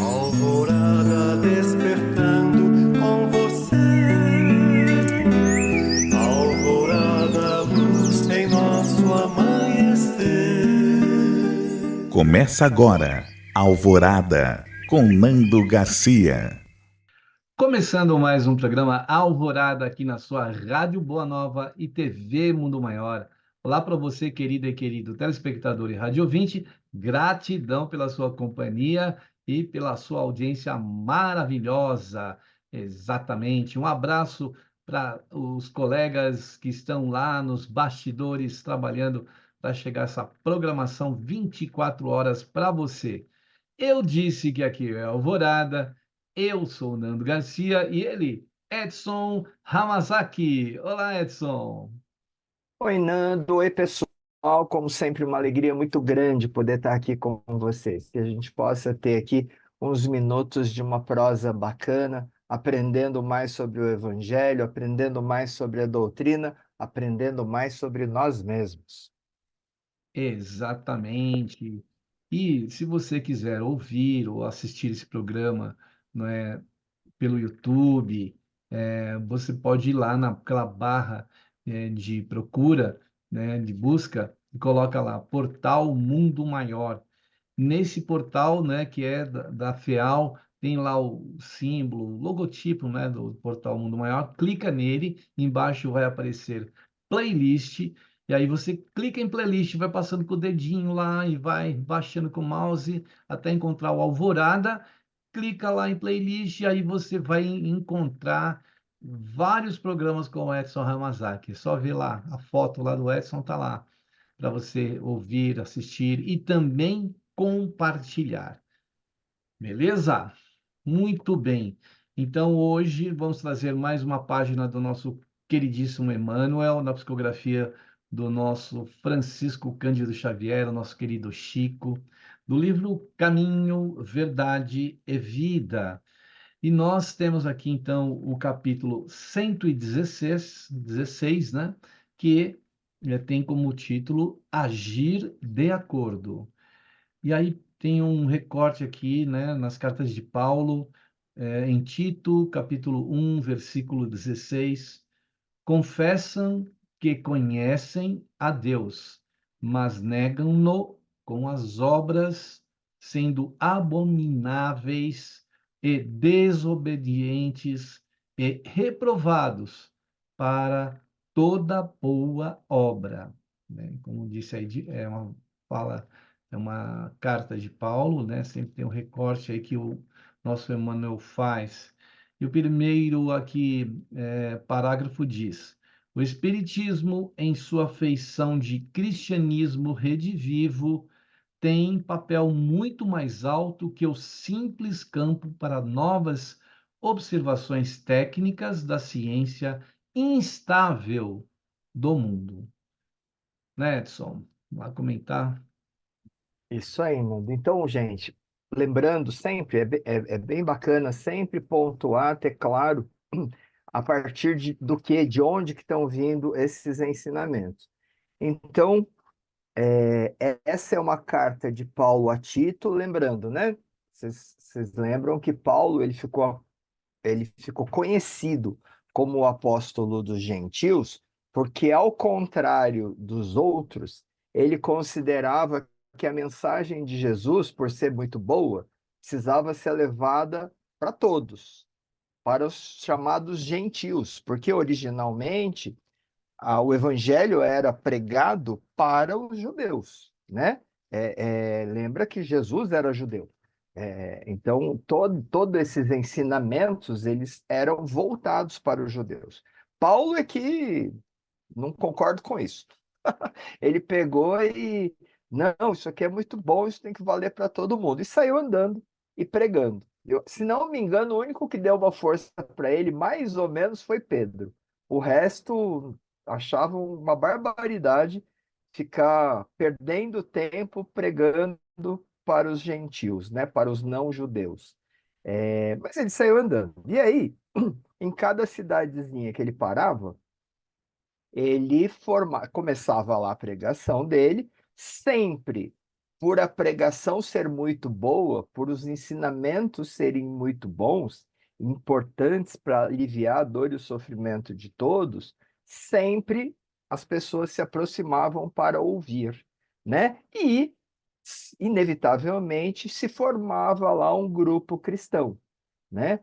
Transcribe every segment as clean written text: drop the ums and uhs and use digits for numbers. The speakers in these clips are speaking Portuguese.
Alvorada despertando com você. Alvorada, luz em nosso amanhecer. Começa agora, Alvorada, com Nando Garcia. Começando mais um programa Alvorada aqui na sua Rádio Boa Nova e TV Mundo Maior. Olá para você, querida e querido telespectador e rádio ouvinte. Gratidão pela sua companhia e pela sua audiência maravilhosa. Exatamente. Um abraço para os colegas que estão lá nos bastidores trabalhando para chegar essa programação 24 horas para você. Eu disse que aqui é Alvorada. Eu sou o Nando Garcia e ele, Edson Hamasaki. Olá, Edson. Oi, Nando. Oi, pessoal. Como sempre, uma alegria muito grande poder estar aqui com vocês. Que a gente possa ter aqui uns minutos de uma prosa bacana, aprendendo mais sobre o Evangelho, aprendendo mais sobre a doutrina, aprendendo mais sobre nós mesmos. Exatamente. E se você quiser ouvir ou assistir esse programa, não é, pelo YouTube, você pode ir lá naquela barra, de procura, né, de busca, e coloca lá, Portal Mundo Maior. Nesse portal, né, que é da FEAL, tem lá o símbolo, o logotipo, né, do Portal Mundo Maior. Clica nele, embaixo vai aparecer playlist, e aí você clica em playlist, vai passando com o dedinho lá e vai baixando com o mouse até encontrar o Alvorada. Clica lá em playlist, e aí você vai encontrar vários programas com o Edson Ramazaki. É só ver lá, a foto lá do Edson tá lá para você ouvir, assistir e também compartilhar. Beleza? Muito bem. Então, hoje vamos trazer mais uma página do nosso queridíssimo Emmanuel, na psicografia do nosso Francisco Cândido Xavier, o nosso querido Chico, do livro Caminho, Verdade e Vida. E nós temos aqui, então, o capítulo 116, né? Que tem como título Agir de Acordo. E aí tem um recorte aqui, né, nas cartas de Paulo, em Tito, capítulo 1, versículo 16. Confessam que conhecem a Deus, mas negam-no com as obras, sendo abomináveis e desobedientes e reprovados para toda boa obra. Né? Como disse aí, é uma fala, é uma carta de Paulo, né? Sempre tem um recorte aí que o nosso Emmanuel faz. E o primeiro aqui, parágrafo diz: o Espiritismo, em sua feição de cristianismo redivivo, tem papel muito mais alto que o simples campo para novas observações técnicas da ciência instável do mundo. Né, Edson? Vamos lá comentar. Isso aí, Nando. Então, gente, lembrando sempre, é bem bacana sempre pontuar, ter claro a partir do que, de onde que estão vindo esses ensinamentos. Então, essa é uma carta de Paulo a Tito, lembrando, né? Vocês lembram que Paulo ele ficou conhecido como o apóstolo dos gentios, porque, ao contrário dos outros, ele considerava que a mensagem de Jesus, por ser muito boa, precisava ser levada para todos, para os chamados gentios, porque originalmente o evangelho era pregado para os judeus, né? Lembra que Jesus era judeu. Então, todos esses ensinamentos, eles eram voltados para os judeus. Paulo é que não concordo com isso. Ele pegou e, não, isso aqui é muito bom, isso tem que valer para todo mundo. E saiu andando e pregando. Se não me engano, o único que deu uma força para ele, mais ou menos, foi Pedro. O resto achava uma barbaridade ficar perdendo tempo pregando para os gentios, né, para os não-judeus. Mas ele saiu andando. E aí, em cada cidadezinha que ele parava, ele começava lá a pregação dele, sempre por a pregação ser muito boa, por os ensinamentos serem muito bons, importantes para aliviar a dor e o sofrimento de todos, sempre as pessoas se aproximavam para ouvir, né? E, inevitavelmente, se formava lá um grupo cristão, né?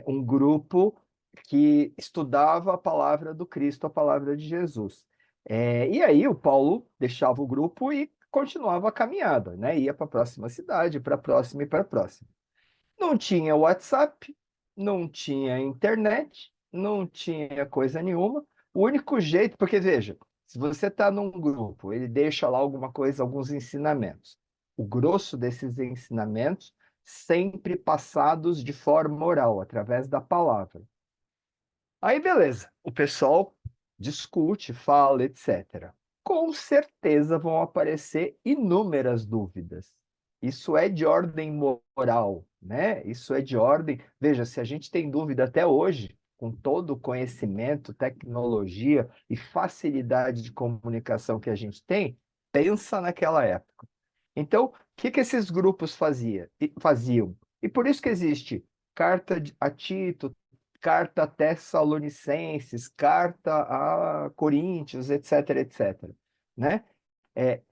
Um grupo que estudava a palavra do Cristo, a palavra de Jesus. E aí o Paulo deixava o grupo e continuava a caminhada, né? Ia para a próxima cidade, para a próxima e para a próxima. Não tinha WhatsApp, não tinha internet, não tinha coisa nenhuma. O único jeito, porque veja, se você está num grupo, ele deixa lá alguma coisa, alguns ensinamentos. O grosso desses ensinamentos sempre passados de forma oral, através da palavra. Aí, beleza, o pessoal discute, fala, etc. Com certeza vão aparecer inúmeras dúvidas. Isso é de ordem moral, né? Isso é de ordem. Veja, se a gente tem dúvida até hoje, com todo o conhecimento, tecnologia e facilidade de comunicação que a gente tem, pensa naquela época. Então, o que que esses grupos faziam? E por isso que existe carta a Tito, carta a Tessalonicenses, carta a Coríntios, etc, etc, né? É,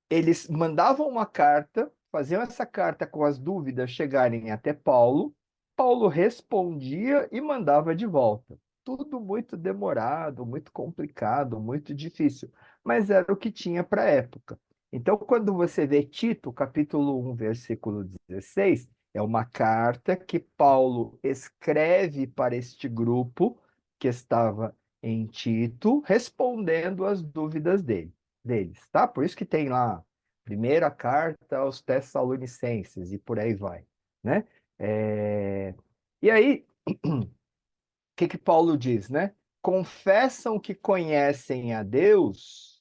eles mandavam uma carta, faziam essa carta com as dúvidas chegarem até Paulo, Paulo respondia e mandava de volta. Tudo muito demorado, muito complicado, muito difícil, mas era o que tinha para a época. Então, quando você vê Tito, capítulo 1, versículo 16, é uma carta que Paulo escreve para este grupo que estava em Tito, respondendo às dúvidas deles, tá? Por isso que tem lá primeira carta aos Tessalonicenses e por aí vai, né? E aí, o que Paulo diz, né? Confessam que conhecem a Deus,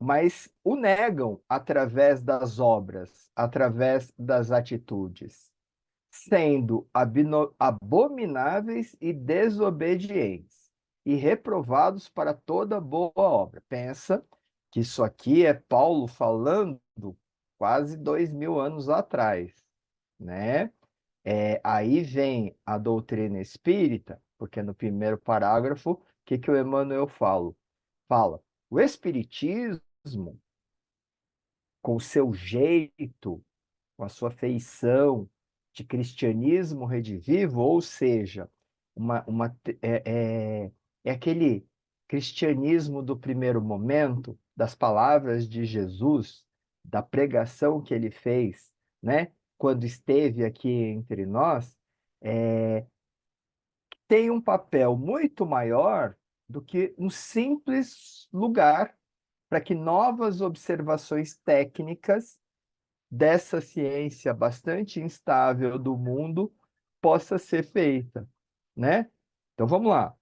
mas o negam através das obras, através das atitudes, sendo abomináveis e desobedientes, e reprovados para toda boa obra. Pensa que isso aqui é Paulo falando quase 2000 anos atrás, né? Aí vem a doutrina espírita, porque no primeiro parágrafo, o que que o Emmanuel fala? O espiritismo, com o seu jeito, com a sua feição de cristianismo redivivo, ou seja, é aquele cristianismo do primeiro momento, das palavras de Jesus, da pregação que ele fez, né, quando esteve aqui entre nós, tem um papel muito maior do que um simples lugar para que novas observações técnicas dessa ciência bastante instável do mundo possa ser feita, né? Então vamos lá.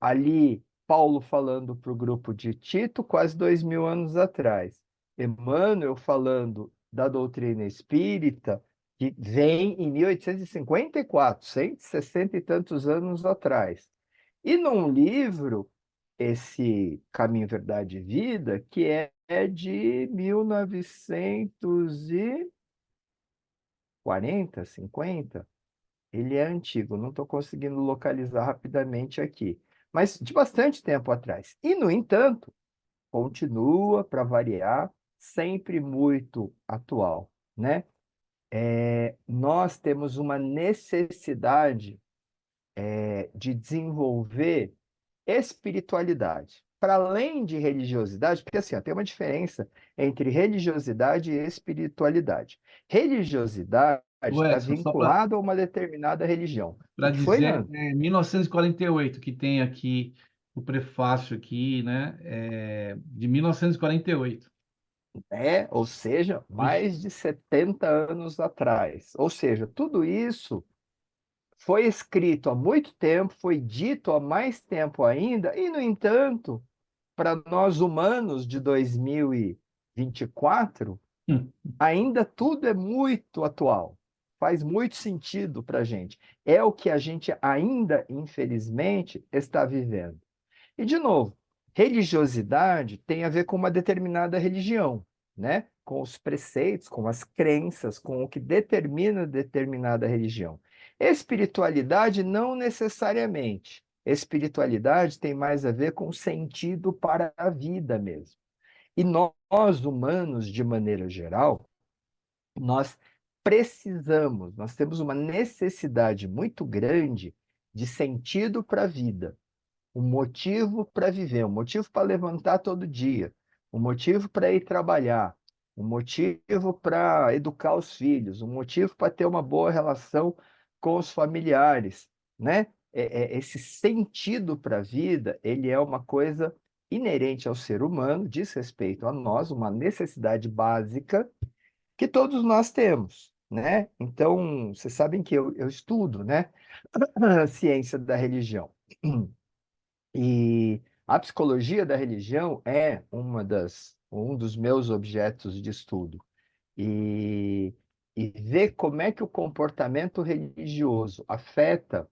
Ali, Paulo falando para o grupo de Tito, quase 2000 anos atrás. Emmanuel falando da doutrina espírita, que vem em 1854, 160 e tantos anos atrás. E num livro, esse Caminho, Verdade e Vida, que é de 1940, 50, ele é antigo, não estou conseguindo localizar rapidamente aqui, mas de bastante tempo atrás. E, no entanto, continua, para variar, sempre muito atual, né? Nós temos uma necessidade de desenvolver espiritualidade, para além de religiosidade, porque assim, ó, tem uma diferença entre religiosidade e espiritualidade. Religiosidade O está Edson, só para vinculada a uma determinada religião. O que foi, dizer, Nando? 1948, que tem aqui o prefácio aqui, né? De 1948. Ou seja, Vixe. mais de 70 anos atrás. Ou seja, tudo isso foi escrito há muito tempo, foi dito há mais tempo ainda, e, no entanto, para nós humanos de 2024, Hum. ainda tudo é muito atual. Faz muito sentido para a gente. É o que a gente ainda, infelizmente, está vivendo. E, de novo, religiosidade tem a ver com uma determinada religião. né? Com os preceitos, com as crenças, com o que determina determinada religião. Espiritualidade não necessariamente. Espiritualidade tem mais a ver com sentido para a vida mesmo. E nós, humanos, de maneira geral, nós nós temos uma necessidade muito grande de sentido para a vida, um motivo para viver, um motivo para levantar todo dia, um motivo para ir trabalhar, um motivo para educar os filhos, um motivo para ter uma boa relação com os familiares, né? Esse sentido para a vida, ele é uma coisa inerente ao ser humano, diz respeito a nós, uma necessidade básica que todos nós temos, né? Então, vocês sabem que eu estudo, né? A ciência da religião. E a psicologia da religião é um dos meus objetos de estudo. E, e ver como é que o comportamento religioso afeta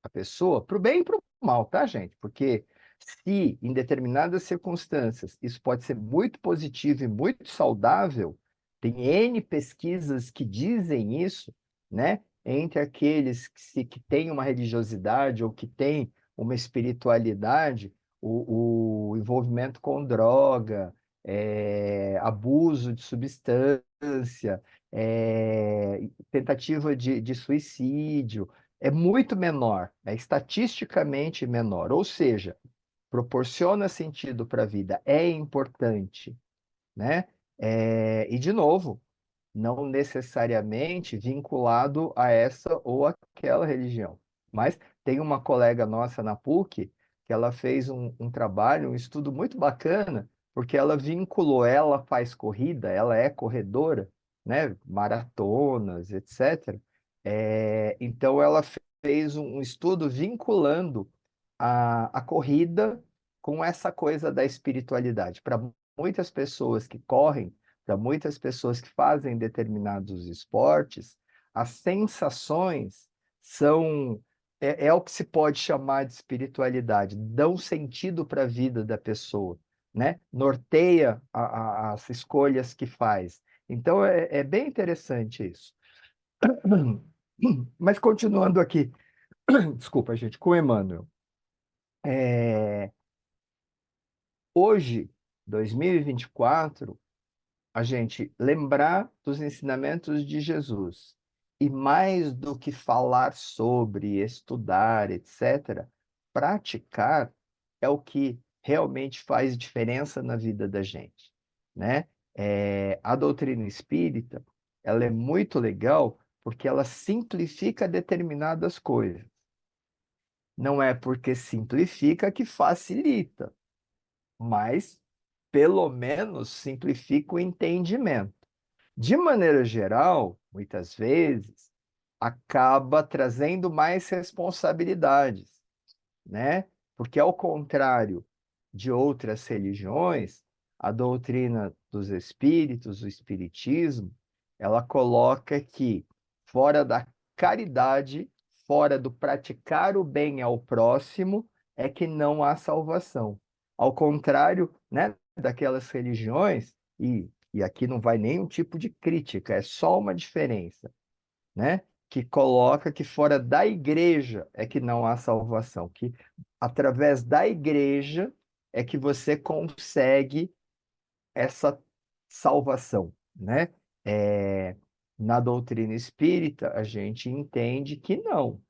a pessoa, para o bem e para o mal, tá, gente? Porque se em determinadas circunstâncias isso pode ser muito positivo e muito saudável, tem N pesquisas que dizem isso, né? Entre aqueles que têm uma religiosidade ou que têm uma espiritualidade, o envolvimento com droga, abuso de substância, tentativa de suicídio, é muito menor, é estatisticamente menor. Ou seja, proporciona sentido para a vida, é importante, né? E, de novo, não necessariamente vinculado a essa ou aquela religião. Mas tem uma colega nossa na PUC que ela fez um trabalho, um estudo muito bacana, porque ela vinculou, ela faz corrida, ela é corredora, né? Maratonas, etc. Então ela fez um estudo vinculando a corrida com essa coisa da espiritualidade. Para muitas pessoas que correm, para muitas pessoas que fazem determinados esportes, as sensações são o que se pode chamar de espiritualidade, dão sentido para a vida da pessoa, né? Norteia as escolhas que faz. Então é bem interessante isso. Mas continuando aqui, desculpa, gente, com o Emmanuel. Hoje, 2024, a gente lembrar dos ensinamentos de Jesus e mais do que falar sobre, estudar, etc., praticar é o que realmente faz diferença na vida da gente, né? A doutrina espírita, ela é muito legal porque ela simplifica determinadas coisas. Não é porque simplifica que facilita, mas pelo menos simplifica o entendimento. De maneira geral, muitas vezes, acaba trazendo mais responsabilidades, né? Porque, ao contrário de outras religiões, a doutrina dos espíritos, o espiritismo, ela coloca que fora da caridade, fora do praticar o bem ao próximo, é que não há salvação. Ao contrário, né, daquelas religiões, e aqui não vai nenhum tipo de crítica, é só uma diferença, né? Que coloca que fora da igreja é que não há salvação, que através da igreja é que você consegue essa salvação, né? É, Na doutrina espírita, a gente entende que não.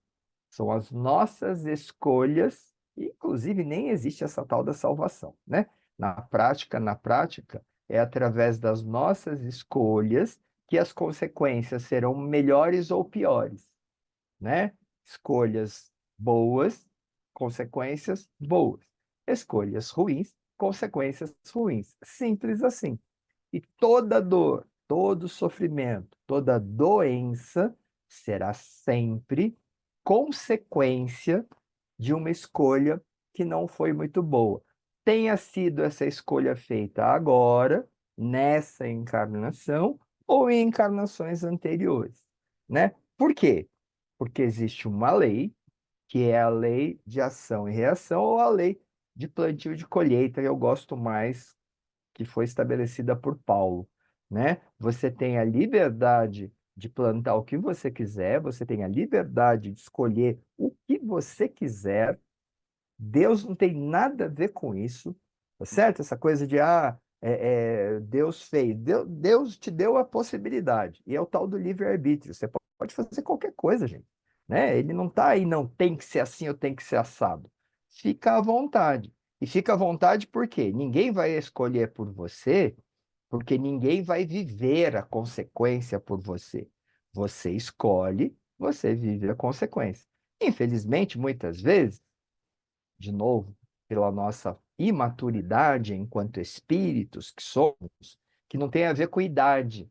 São as nossas escolhas, e, inclusive nem existe essa tal da salvação, né? Na prática, é através das nossas escolhas que as consequências serão melhores ou piores, né? Escolhas boas, consequências boas. Escolhas ruins, consequências ruins. Simples assim. E toda dor, todo sofrimento, toda doença será sempre consequência de uma escolha que não foi muito boa. Tenha sido essa escolha feita agora, nessa encarnação, ou em encarnações anteriores, né? Por quê? Porque existe uma lei, que é a lei de ação e reação, ou a lei de plantio e de colheita, que eu gosto mais, que foi estabelecida por Paulo. né? Você tem a liberdade de plantar o que você quiser, você tem a liberdade de escolher o que você quiser. Deus não tem nada a ver com isso, tá certo? Essa coisa de, Deus fez. Deus te deu a possibilidade, e é o tal do livre-arbítrio. Você pode fazer qualquer coisa, gente, né? Ele não tá aí, não tem que ser assim ou tem que ser assado. Fica à vontade. E fica à vontade porque ninguém vai escolher por você, porque ninguém vai viver a consequência por você. Você escolhe, você vive a consequência. Infelizmente, muitas vezes, de novo, pela nossa imaturidade enquanto espíritos que somos, que não tem a ver com idade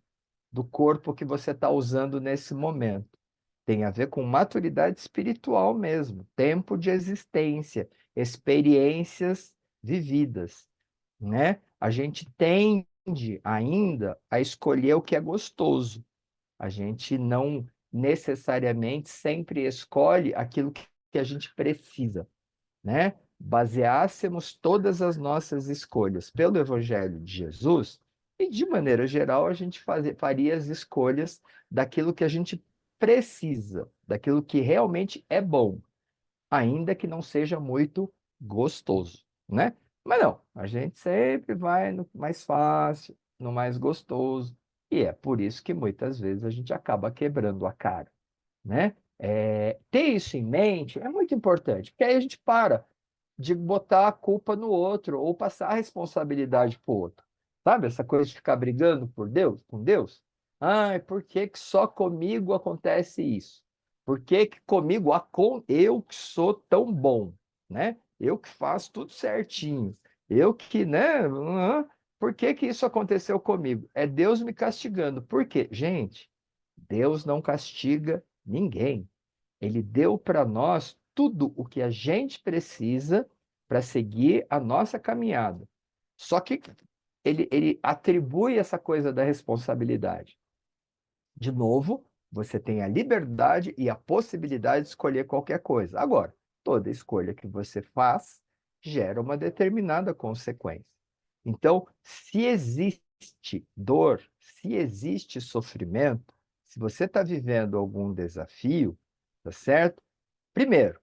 do corpo que você está usando nesse momento. Tem a ver com maturidade espiritual mesmo, tempo de existência, experiências vividas, né? A gente tende ainda a escolher o que é gostoso. A gente não necessariamente sempre escolhe aquilo que a gente precisa, né? Baseássemos todas as nossas escolhas pelo Evangelho de Jesus, e de maneira geral a gente faria as escolhas daquilo que a gente precisa, daquilo que realmente é bom, ainda que não seja muito gostoso, né? Mas não, a gente sempre vai no mais fácil, no mais gostoso, e é por isso que muitas vezes a gente acaba quebrando a cara, né? Ter isso em mente é muito importante, porque aí a gente para de botar a culpa no outro ou passar a responsabilidade para o outro. Sabe? Essa coisa de ficar brigando por Deus, com Deus. Ai, por que que só comigo acontece isso? Por que que comigo, eu que sou tão bom, né? Eu que faço tudo certinho. Eu que, né? Por que que isso aconteceu comigo? É Deus me castigando. Por quê? Gente, Deus não castiga ninguém. Ele deu para nós tudo o que a gente precisa para seguir a nossa caminhada. Só que ele atribui essa coisa da responsabilidade. De novo, você tem a liberdade e a possibilidade de escolher qualquer coisa. Agora, toda escolha que você faz gera uma determinada consequência. Então, se existe dor, se existe sofrimento, se você está vivendo algum desafio, tá certo? Primeiro,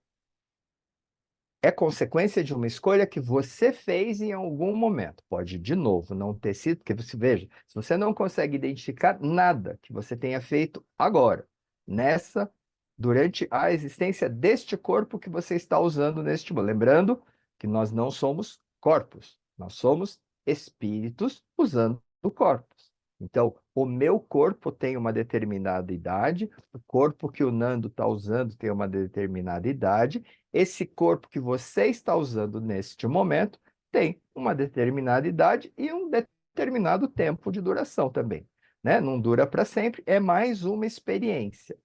é consequência de uma escolha que você fez em algum momento. Pode, de novo, não ter sido, porque você veja, se você não consegue identificar nada que você tenha feito agora, nessa, durante a existência deste corpo que você está usando neste momento. Lembrando que nós não somos corpos, nós somos espíritos usando corpos. Então, o meu corpo tem uma determinada idade, o corpo que o Nando está usando tem uma determinada idade, esse corpo que você está usando neste momento tem uma determinada idade e um determinado tempo de duração também, né? Não dura para sempre, é mais uma experiência.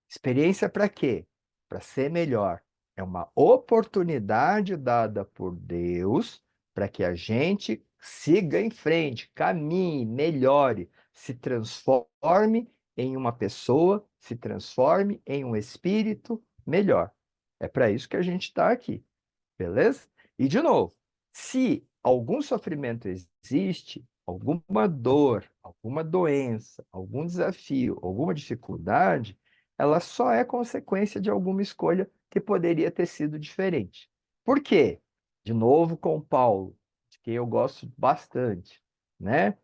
Experiência para quê? Para ser melhor. É uma oportunidade dada por Deus para que a gente siga em frente, caminhe, melhore, se transforme em uma pessoa, se transforme em um espírito melhor. É para isso que a gente está aqui, beleza? E, de novo, se algum sofrimento existe, alguma dor, alguma doença, algum desafio, alguma dificuldade, ela só é consequência de alguma escolha que poderia ter sido diferente. Por quê? De novo com Paulo, de quem eu gosto bastante, né?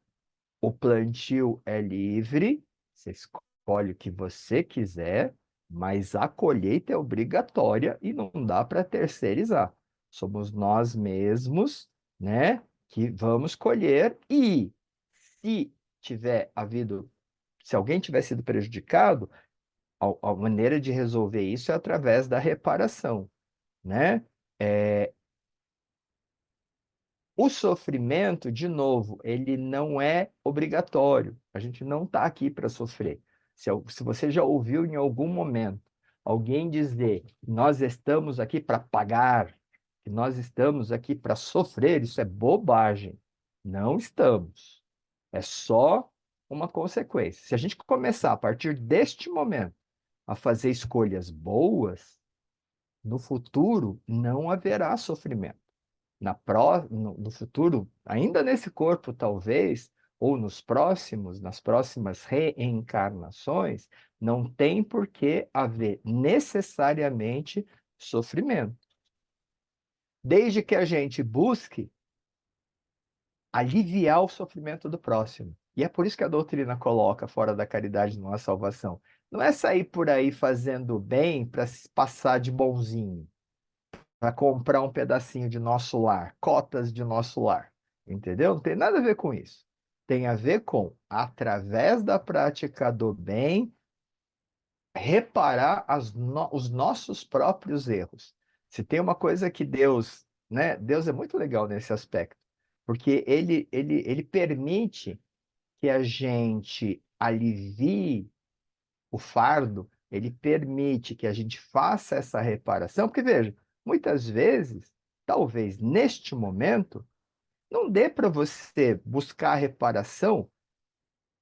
O plantio é livre, você escolhe o que você quiser, mas a colheita é obrigatória e não dá para terceirizar. Somos nós mesmos, né, que vamos colher e se tiver havido, se alguém tiver sido prejudicado, a maneira de resolver isso é através da reparação, né? É, o sofrimento, de novo, ele não é obrigatório. A gente não está aqui para sofrer. Se você já ouviu em algum momento alguém dizer que nós estamos aqui para pagar, que nós estamos aqui para sofrer, isso é bobagem. Não estamos. É só uma consequência. Se a gente começar a partir deste momento a fazer escolhas boas, no futuro não haverá sofrimento no futuro, ainda nesse corpo, talvez, ou nas próximas reencarnações, não tem por que haver necessariamente sofrimento. Desde que a gente busque aliviar o sofrimento do próximo. E é por isso que a doutrina coloca fora da caridade não há salvação. Não é sair por aí fazendo bem para passar de bonzinho, para comprar um pedacinho de nosso lar, cotas de nosso lar. Entendeu? Não tem nada a ver com isso. Tem a ver com, através da prática do bem, reparar os nossos próprios erros. Se tem uma coisa que Deus, né? Deus é muito legal nesse aspecto, porque ele permite que a gente alivie o fardo, ele permite que a gente faça essa reparação, porque veja, muitas vezes, talvez neste momento, não dê para você buscar a reparação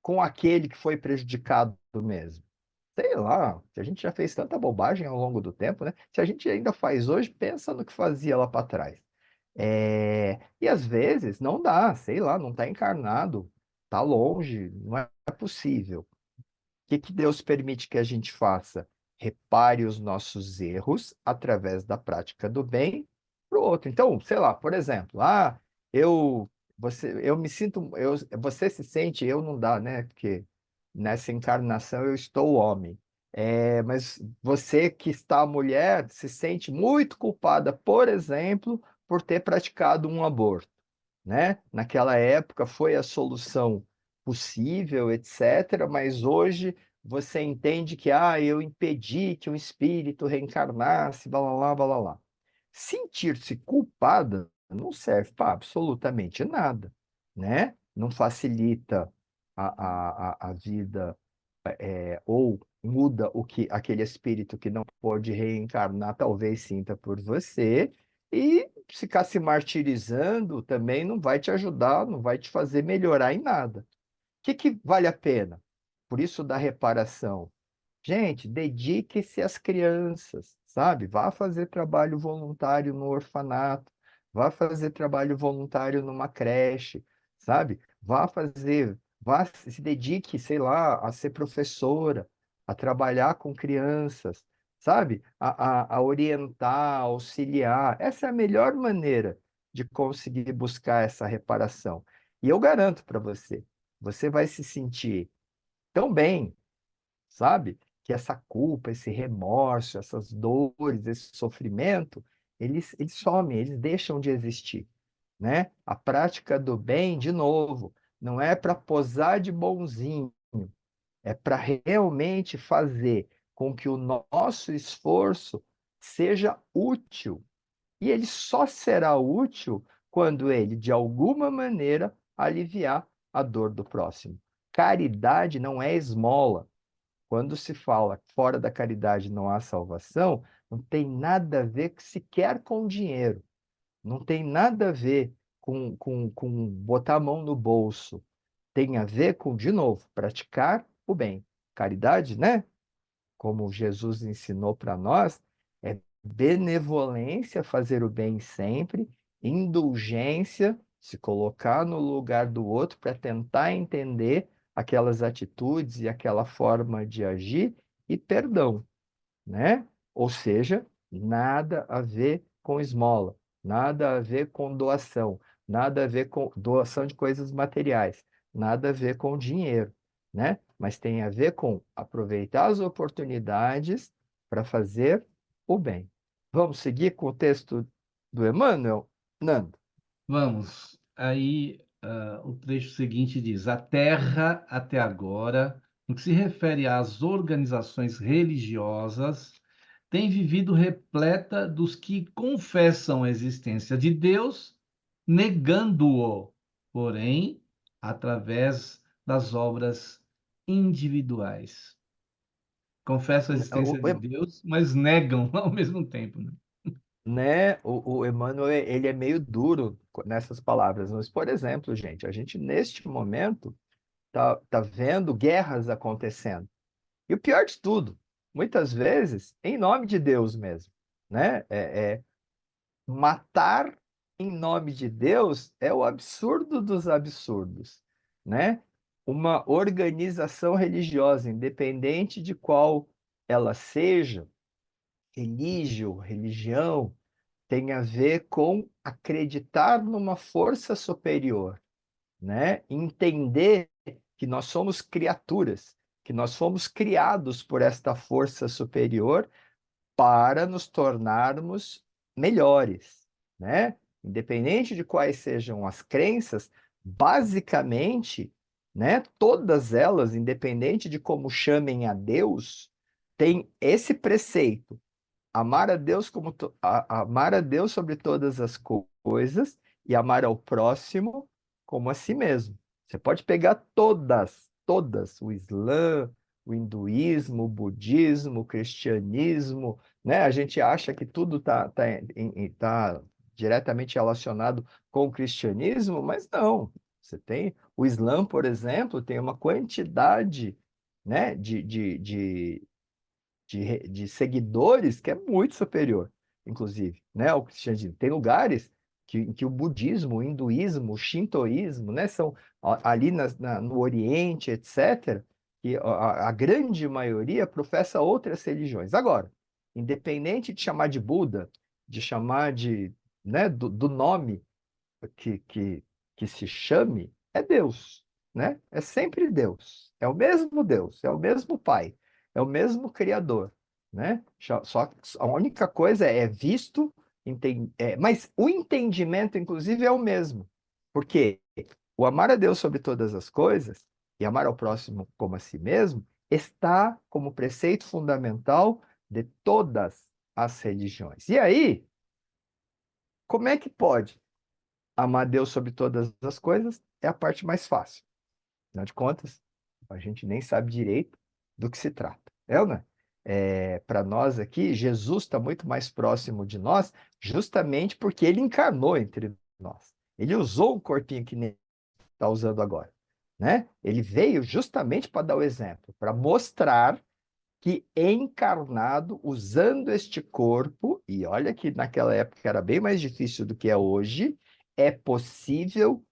com aquele que foi prejudicado mesmo. Sei lá, se a gente já fez tanta bobagem ao longo do tempo, né? Se a gente ainda faz hoje, pensa no que fazia lá para trás. E às vezes não dá, sei lá, não está encarnado, está longe, não é possível. O que que Deus permite que a gente faça? Repare os nossos erros através da prática do bem para o outro. Então, sei lá, por exemplo, eu, eu me sinto, você se sente, eu não dá, né? Porque nessa encarnação eu estou homem. Mas você que está mulher se sente muito culpada, por exemplo, por ter praticado um aborto, né? Naquela época foi a solução possível, etc., mas hoje você entende que eu impedi que um espírito reencarnasse, blá, blá, blá, blá, blá, blá. Sentir-se culpada não serve para absolutamente nada, né? Não facilita a vida, ou muda o que aquele espírito que não pode reencarnar talvez sinta por você, e ficar se martirizando também não vai te ajudar, não vai te fazer melhorar em nada. O que que vale a pena? Por isso da reparação. Gente, dedique-se às crianças, sabe? Vá fazer trabalho voluntário no orfanato, vá fazer trabalho voluntário numa creche, sabe? Se dedique, sei lá, a ser professora, a trabalhar com crianças, sabe? A orientar, auxiliar. Essa é a melhor maneira de conseguir buscar essa reparação. E eu garanto para você, você vai se sentir tão bem, sabe? Que essa culpa, esse remorso, essas dores, esse sofrimento, eles somem, eles deixam de existir, né? A prática do bem, de novo, não é para posar de bonzinho, é para realmente fazer com que o nosso esforço seja útil. E ele só será útil quando ele, de alguma maneira, aliviar a dor do próximo. Caridade não é esmola. Quando se fala fora da caridade não há salvação, não tem nada a ver sequer com dinheiro. Não tem nada a ver com botar a mão no bolso. Tem a ver com, de novo, praticar o bem. Caridade, né? Como Jesus ensinou para nós, é benevolência, fazer o bem sempre, indulgência, se colocar no lugar do outro para tentar entender aquelas atitudes e aquela forma de agir, e perdão, né? Ou seja, nada a ver com esmola, nada a ver com doação, nada a ver com doação de coisas materiais, nada a ver com dinheiro, né? Mas tem a ver com aproveitar as oportunidades para fazer o bem. Vamos seguir com o texto do Emmanuel, Nando? Vamos. Aí, o trecho seguinte diz: A Terra, até agora, no que se refere às organizações religiosas, tem vivido repleta dos que confessam a existência de Deus, negando-o, porém, através das obras individuais. Confessam a existência de Deus, mas negam ao mesmo tempo, né? Né? O Emmanuel, ele é meio duro nessas palavras. Mas, por exemplo, gente, a gente neste momento tá vendo guerras acontecendo. E o pior de tudo, muitas vezes, em nome de Deus mesmo, né? Matar em nome de Deus é o absurdo dos absurdos, né? Uma organização religiosa, independente de qual ela seja, religião, tem a ver com acreditar numa força superior, né? Entender que nós somos criaturas, que nós fomos criados por esta força superior para nos tornarmos melhores, né? Independente de quais sejam as crenças, basicamente, né, todas elas, independente de como chamem a Deus, têm esse preceito: amar a Deus amar a Deus sobre todas as coisas e amar ao próximo como a si mesmo. Você pode pegar todas, o Islã, o hinduísmo, o budismo, o cristianismo, né? A gente acha que tudo tá diretamente relacionado com o cristianismo, mas não. Você tem o Islã, por exemplo, tem uma quantidade, né, de seguidores que é muito superior, inclusive, né, ao cristianismo. Tem lugares em que o budismo, o hinduísmo, o shintoísmo, né, são ali no Oriente, etc., que a grande maioria professa outras religiões. Agora, independente de chamar de Buda, de chamar de, né, do nome que, que, que se chame, é Deus, né? É sempre Deus. É o mesmo Deus, é o mesmo Pai, é o mesmo Criador, né? Só que a única coisa é visto, mas o entendimento, inclusive, é o mesmo. Porque o amar a Deus sobre todas as coisas e amar ao próximo como a si mesmo está como preceito fundamental de todas as religiões. E aí, como é que pode? Amar Deus sobre todas as coisas é a parte mais fácil. Afinal de contas, a gente nem sabe direito do que se trata. É ou não é? Para nós aqui, Jesus está muito mais próximo de nós, justamente porque ele encarnou entre nós. Ele usou o corpinho que nem está usando agora, né? Ele veio justamente para dar o exemplo, para mostrar que encarnado, usando este corpo, e olha que naquela época era bem mais difícil do que é hoje, é possível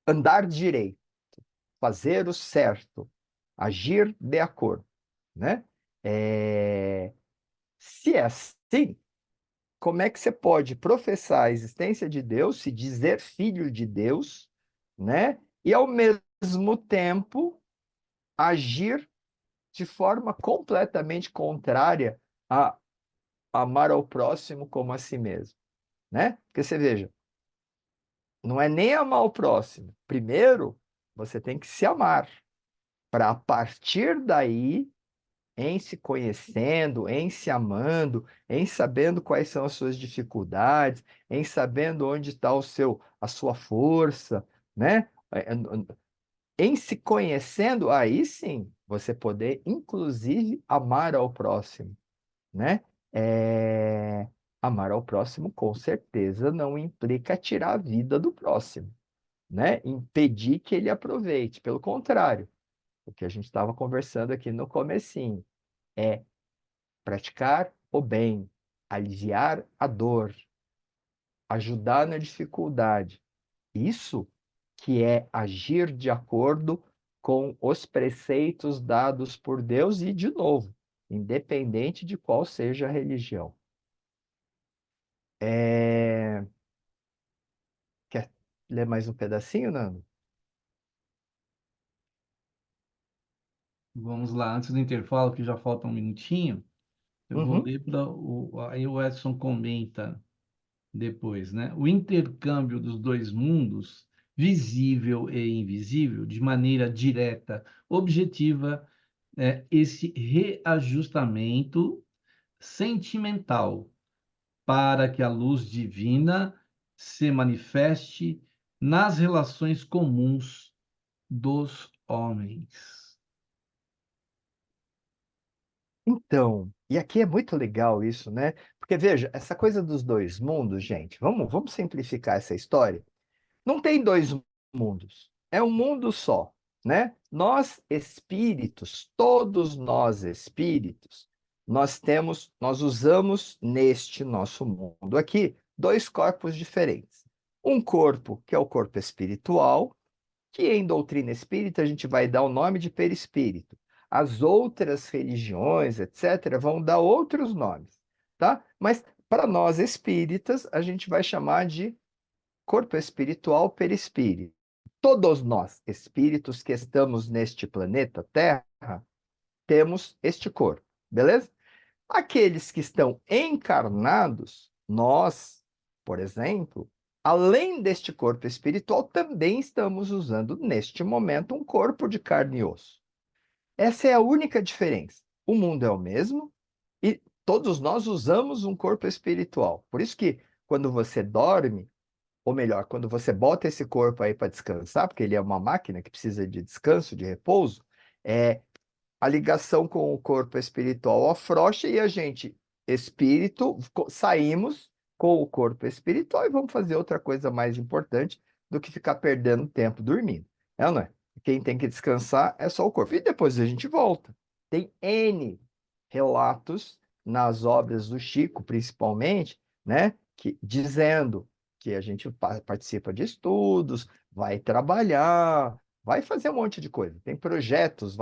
andar direito, fazer o certo, agir de acordo, né? É, Se é assim, como é que você pode professar a existência de Deus, se dizer filho de Deus, né? E ao mesmo tempo agir de forma completamente contrária a amar ao próximo como a si mesmo, né? Porque você veja, não é nem amar o próximo. Primeiro, você tem que se amar, para a partir daí, em se conhecendo, em se amando, em sabendo quais são as suas dificuldades, em sabendo onde está a sua força, né? Em se conhecendo, aí sim, você poder, inclusive, amar ao próximo, né? É, Amar ao próximo, com certeza, não implica tirar a vida do próximo, né? Impedir que ele aproveite. Pelo contrário, o que a gente estava conversando aqui no comecinho é praticar o bem, aliviar a dor, ajudar na dificuldade. Isso que é agir de acordo com os preceitos dados por Deus e, de novo, independente de qual seja a religião. É... Quer ler mais um pedacinho, Nando? Vamos lá, antes do intervalo, que já falta um minutinho, eu vou Uhum. ler aí o Edson comenta depois, né? O intercâmbio dos dois mundos, visível e invisível, de maneira direta, objetiva, é esse reajustamento sentimental para que a luz divina se manifeste nas relações comuns dos homens. Então, e aqui é muito legal isso, né? Porque veja, essa coisa dos dois mundos, gente, vamos simplificar essa história. Não tem dois mundos, é um mundo só, né? Nós espíritos, todos nós espíritos, nós usamos neste nosso mundo aqui dois corpos diferentes. Um corpo que é o corpo espiritual que em doutrina espírita a gente vai dar o nome de perispírito. As outras religiões, etc., vão dar outros nomes, tá? Mas para nós espíritas, a gente vai chamar de corpo espiritual, perispírito. Todos nós, espíritos que estamos neste planeta Terra, temos este corpo, beleza? Aqueles que estão encarnados, nós, por exemplo, além deste corpo espiritual, também estamos usando neste momento um corpo de carne e osso. Essa é a única diferença. O mundo é o mesmo e todos nós usamos um corpo espiritual. Por isso que quando você dorme, ou melhor, quando você bota esse corpo aí para descansar, porque ele é uma máquina que precisa de descanso, de repouso, a ligação com o corpo espiritual afrouxa e a gente, espírito, saímos com o corpo espiritual e vamos fazer outra coisa mais importante do que ficar perdendo tempo dormindo. É ou não é? Quem tem que descansar é só o corpo. E depois a gente volta. Tem N relatos nas obras do Chico, principalmente, né, dizendo que a gente participa de estudos, vai trabalhar, vai fazer um monte de coisa. Tem projetos,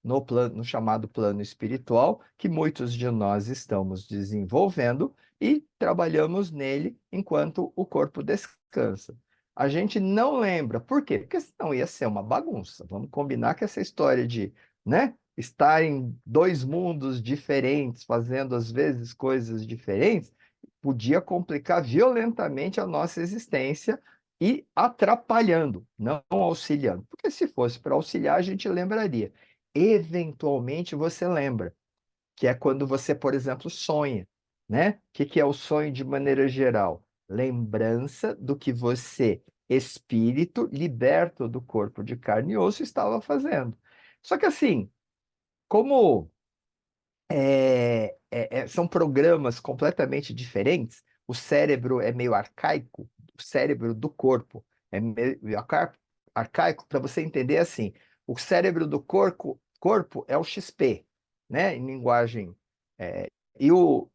no chamado plano espiritual, que muitos de nós estamos desenvolvendo e trabalhamos nele enquanto o corpo descansa. A gente não lembra. Por quê? Porque senão ia ser uma bagunça. Vamos combinar que essa história de, né, estar em dois mundos diferentes, fazendo às vezes coisas diferentes, podia complicar violentamente a nossa existência e atrapalhando, não auxiliando. Porque se fosse para auxiliar, a gente lembraria. Eventualmente você lembra, que é quando você, por exemplo, sonha, né? O que é o sonho de maneira geral? Lembrança do que você, espírito, liberto do corpo de carne e osso, estava fazendo. Só que assim, como são programas completamente diferentes, o cérebro é meio arcaico, o cérebro do corpo é meio arcaico, para você entender assim, o cérebro do corpo é o XP, né, em linguagem, e o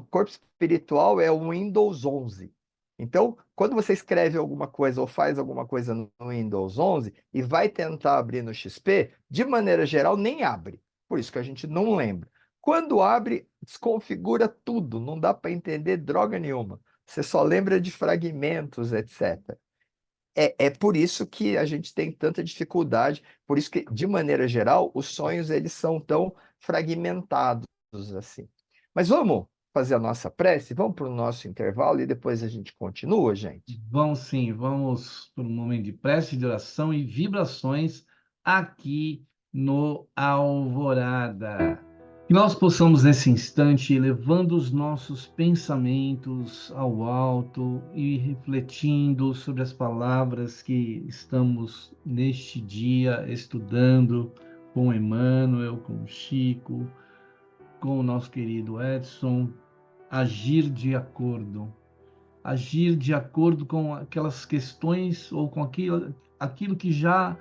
corpo espiritual é o Windows 11. Então, quando você escreve alguma coisa ou faz alguma coisa no Windows 11 e vai tentar abrir no XP, de maneira geral, nem abre. Por isso que a gente não lembra. Quando abre, desconfigura tudo, não dá para entender droga nenhuma. Você só lembra de fragmentos, etc. É por isso que a gente tem tanta dificuldade, por isso que, de maneira geral, os sonhos eles são tão fragmentados assim. Mas vamos fazer a nossa prece? Vamos para o nosso intervalo e depois a gente continua, gente? Vamos sim, vamos para um momento de prece, de oração e vibrações aqui no Alvorada. Que nós possamos, nesse instante, elevando os nossos pensamentos ao alto e refletindo sobre as palavras que estamos neste dia estudando com Emmanuel, com Chico, com o nosso querido Edson, agir de acordo com aquelas questões ou com aquilo que já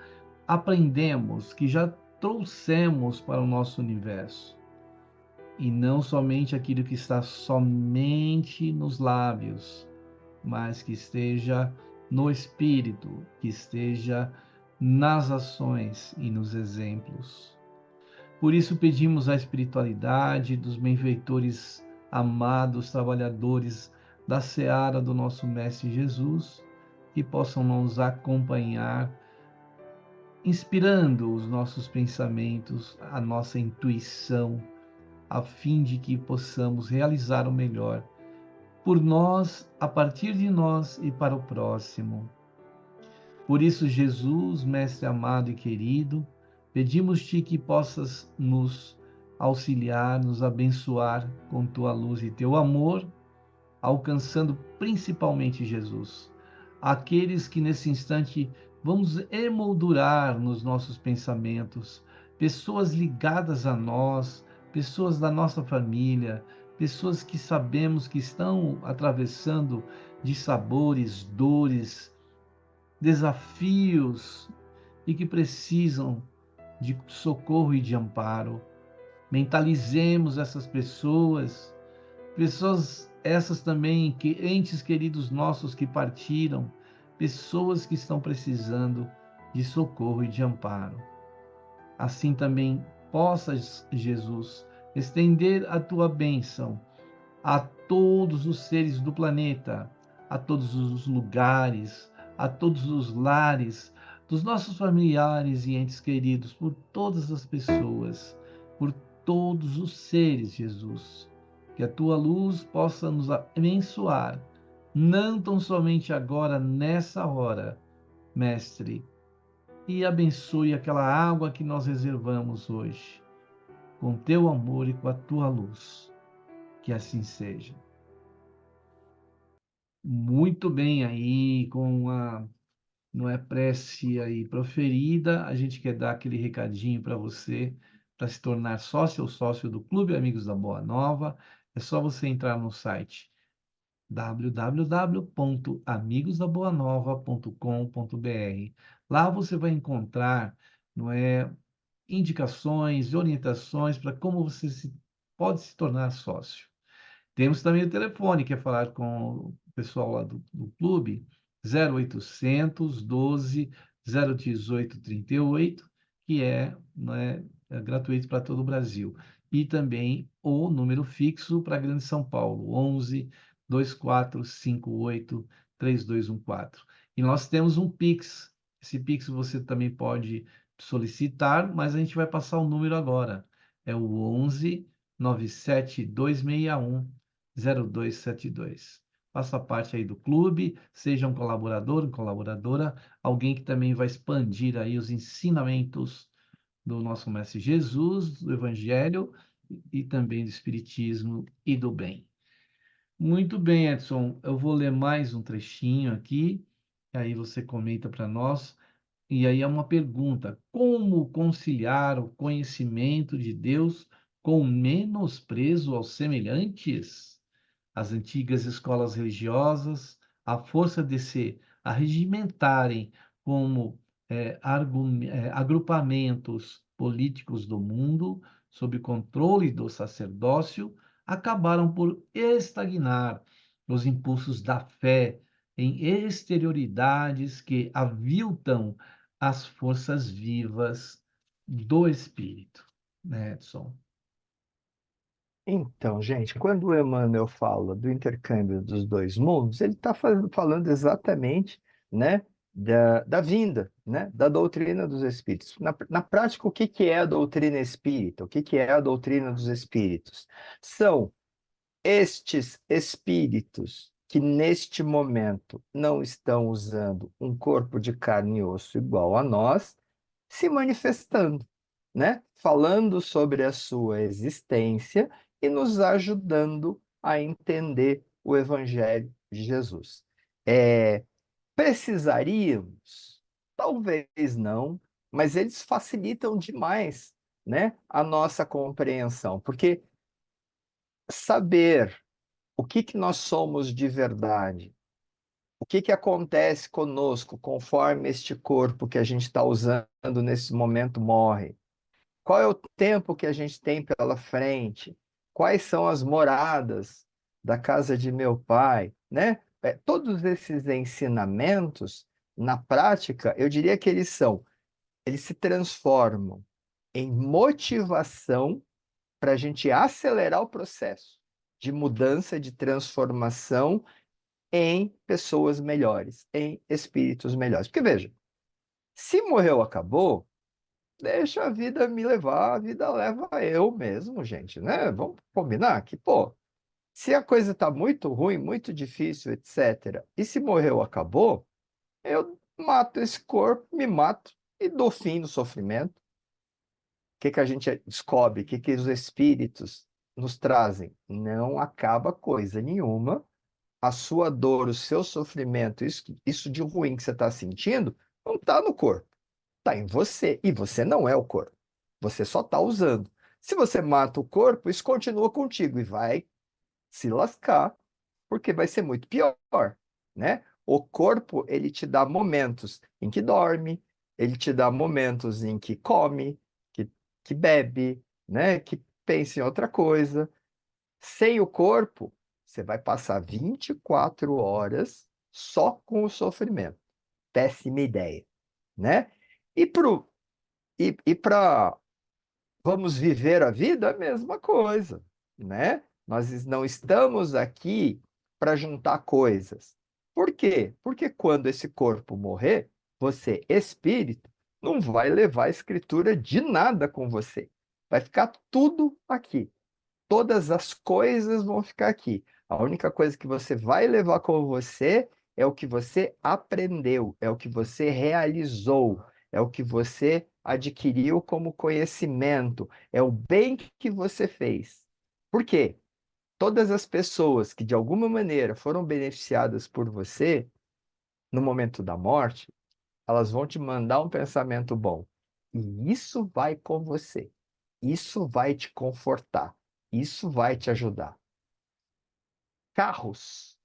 aprendemos, que já trouxemos para o nosso universo. E não somente aquilo que está somente nos lábios, mas que esteja no espírito, que esteja nas ações e nos exemplos. Por isso pedimos a espiritualidade dos benfeitores amados, trabalhadores da seara do nosso Mestre Jesus, que possam nos acompanhar, inspirando os nossos pensamentos, a nossa intuição, a fim de que possamos realizar o melhor por nós, a partir de nós e para o próximo. Por isso, Jesus, Mestre amado e querido, pedimos-te que possas nos auxiliar, nos abençoar com tua luz e teu amor, alcançando principalmente Jesus. Aqueles que nesse instante vamos emoldurar nos nossos pensamentos, pessoas ligadas a nós, pessoas da nossa família, pessoas que sabemos que estão atravessando de sabores, dores, desafios e que precisam de socorro e de amparo. Mentalizemos essas pessoas essas também, entes queridos nossos que partiram, pessoas que estão precisando de socorro e de amparo. Assim também possas, Jesus, estender a tua bênção a todos os seres do planeta, a todos os lugares, a todos os lares dos nossos familiares e entes queridos, por todas as pessoas, por todos os seres, Jesus. Que a tua luz possa nos abençoar, não tão somente agora, nessa hora, Mestre, e abençoe aquela água que nós reservamos hoje, com teu amor e com a tua luz. Que assim seja. Muito bem aí, com a não é prece aí proferida, a gente quer dar aquele recadinho para você, para se tornar sócio ou sócio do Clube Amigos da Boa Nova. É só você entrar no site www.amigosdaboanova.com.br. Lá você vai encontrar, não é, indicações, orientações para como você pode se tornar sócio. Temos também o telefone, que é falar com o pessoal lá do clube, 0800 12 018 38, que é gratuito para todo o Brasil. E também o número fixo para a Grande São Paulo, 11 2458 3214. E nós temos um Pix. Esse Pix você também pode solicitar, mas a gente vai passar o número agora. É o 11 97261 0272. Faça parte aí do clube, seja um colaborador, colaboradora, alguém que também vai expandir aí os ensinamentos do nosso Mestre Jesus, do Evangelho e também do Espiritismo e do bem. Muito bem, Edson. Eu vou ler mais um trechinho aqui, aí você comenta para nós. E aí é uma pergunta: como conciliar o conhecimento de Deus com o menosprezo aos semelhantes? As antigas escolas religiosas, à força de se arregimentarem como agrupamentos políticos do mundo, sob controle do sacerdócio, acabaram por estagnar os impulsos da fé em exterioridades que aviltam as forças vivas do espírito, né, Edson? Então, gente, quando o Emmanuel fala do intercâmbio dos dois mundos, ele está falando exatamente, né, da vinda, né, da doutrina dos espíritos. Na prática, o que que é a doutrina espírita? O que que é a doutrina dos espíritos? São estes espíritos que neste momento não estão usando um corpo de carne e osso igual a nós, se manifestando, né? Falando sobre a sua existência e nos ajudando a entender o Evangelho de Jesus. Precisaríamos? Talvez não, mas eles facilitam demais, né, a nossa compreensão, porque saber o que que nós somos de verdade, o que que acontece conosco conforme este corpo que a gente está usando nesse momento morre, qual é o tempo que a gente tem pela frente, quais são as moradas da casa de meu pai, né? Todos esses ensinamentos, na prática, eu diria que eles se transformam em motivação para a gente acelerar o processo de mudança, de transformação em pessoas melhores, em espíritos melhores. Porque veja, se morreu, acabou, deixa a vida me levar, a vida leva eu mesmo, gente, né? Vamos combinar que, pô, se a coisa tá muito ruim, muito difícil, etc., e se morreu, acabou, eu mato esse corpo, me mato e dou fim no sofrimento. O que que a gente descobre? O que que os espíritos nos trazem? Não acaba coisa nenhuma. A sua dor, o seu sofrimento, isso de ruim que você está sentindo, não está no corpo, está em você. E você não é o corpo. Você só está usando. Se você mata o corpo, isso continua contigo e vai se lascar, porque vai ser muito pior, né? O corpo, ele te dá momentos em que dorme, ele te dá momentos em que come, que bebe, né? Que pensa em outra coisa. Sem o corpo, você vai passar 24 horas só com o sofrimento. Péssima ideia, né? E para vamos viver a vida, a mesma coisa, né? Nós não estamos aqui para juntar coisas. Por quê? Porque quando esse corpo morrer, você, espírito, não vai levar a escritura de nada com você. Vai ficar tudo aqui. Todas as coisas vão ficar aqui. A única coisa que você vai levar com você é o que você aprendeu, é o que você realizou, é o que você adquiriu como conhecimento, é o bem que você fez. Por quê? Todas as pessoas que de alguma maneira foram beneficiadas por você no momento da morte, elas vão te mandar um pensamento bom. E isso vai com você. Isso vai te confortar. Isso vai te ajudar. Carros,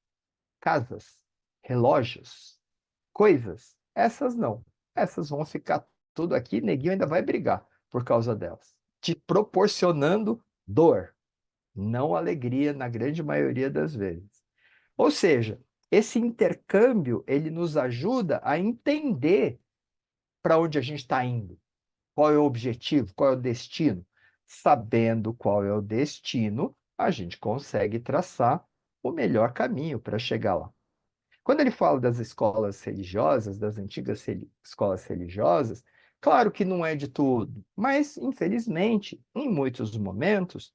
casas, relógios, coisas, essas não. Essas vão ficar tudo aqui, neguinho ainda vai brigar por causa delas. Te proporcionando dor, não alegria na grande maioria das vezes. Ou seja, esse intercâmbio, ele nos ajuda a entender para onde a gente está indo. Qual é o objetivo, qual é o destino? Sabendo qual é o destino, a gente consegue traçar o melhor caminho para chegar lá. Quando ele fala das escolas religiosas, das antigas escolas religiosas, claro que não é de tudo, mas, infelizmente, em muitos momentos,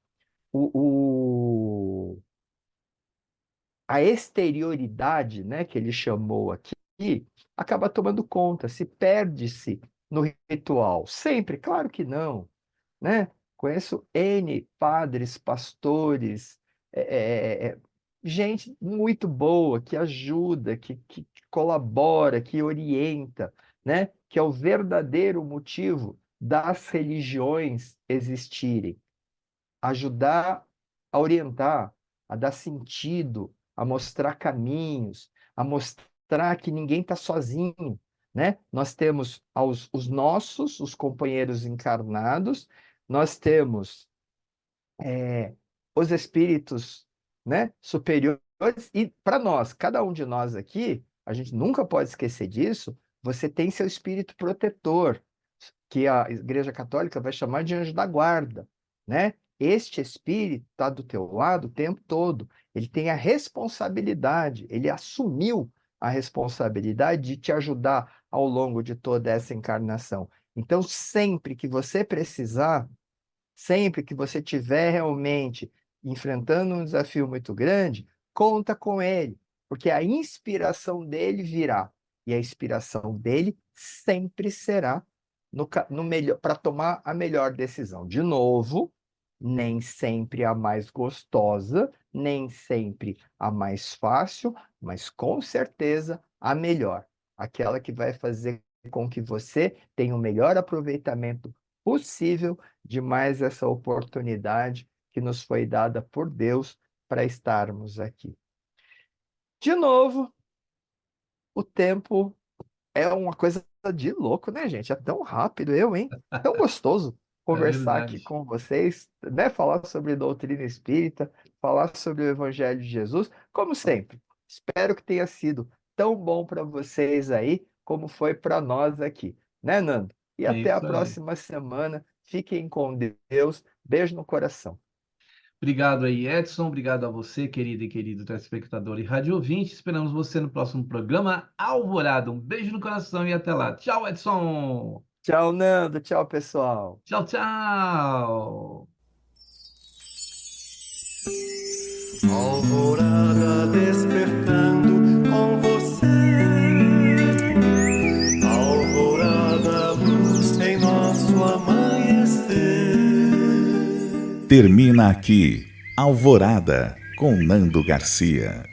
a exterioridade, né, que ele chamou aqui, acaba tomando conta, se perde-se no ritual. Sempre, claro que não, né? Conheço N padres, pastores, gente muito boa, que ajuda, que colabora, que orienta, né? Que é o verdadeiro motivo das religiões existirem. Ajudar a orientar, a dar sentido, a mostrar caminhos, a mostrar que ninguém está sozinho, né? Nós temos os nossos, os companheiros encarnados, nós temos os espíritos, né, superiores, e para nós, cada um de nós aqui, a gente nunca pode esquecer disso, você tem seu espírito protetor, que a Igreja Católica vai chamar de anjo da guarda, né? Este espírito está do teu lado o tempo todo. Ele tem a responsabilidade, ele assumiu a responsabilidade de te ajudar ao longo de toda essa encarnação. Então, sempre que você precisar, sempre que você estiver realmente enfrentando um desafio muito grande, conta com ele, porque a inspiração dele virá. E a inspiração dele sempre será no melhor, para tomar a melhor decisão. De novo, nem sempre a mais gostosa, nem sempre a mais fácil, mas com certeza a melhor. Aquela que vai fazer com que você tenha o melhor aproveitamento possível de mais essa oportunidade que nos foi dada por Deus para estarmos aqui. De novo, o tempo é uma coisa de louco, né, gente? É tão rápido, hein? Tão gostoso É conversar aqui verdade. com vocês, né? Falar sobre doutrina espírita, falar sobre o Evangelho de Jesus, como sempre. Espero que tenha sido tão bom para vocês aí, como foi para nós aqui, né, Nando? E É até a isso aí. próxima semana. Fiquem com Deus. Beijo no coração. Obrigado aí, Edson. Obrigado a você, querido e querido telespectador e rádio ouvinte. Esperamos você no próximo programa Alvorada. Um beijo no coração e até lá. Tchau, Edson. Tchau, Nando. Tchau, pessoal. Tchau, tchau. Alvorada despertando com você. Alvorada, luz em nosso amanhecer. Termina aqui Alvorada com Nando Garcia.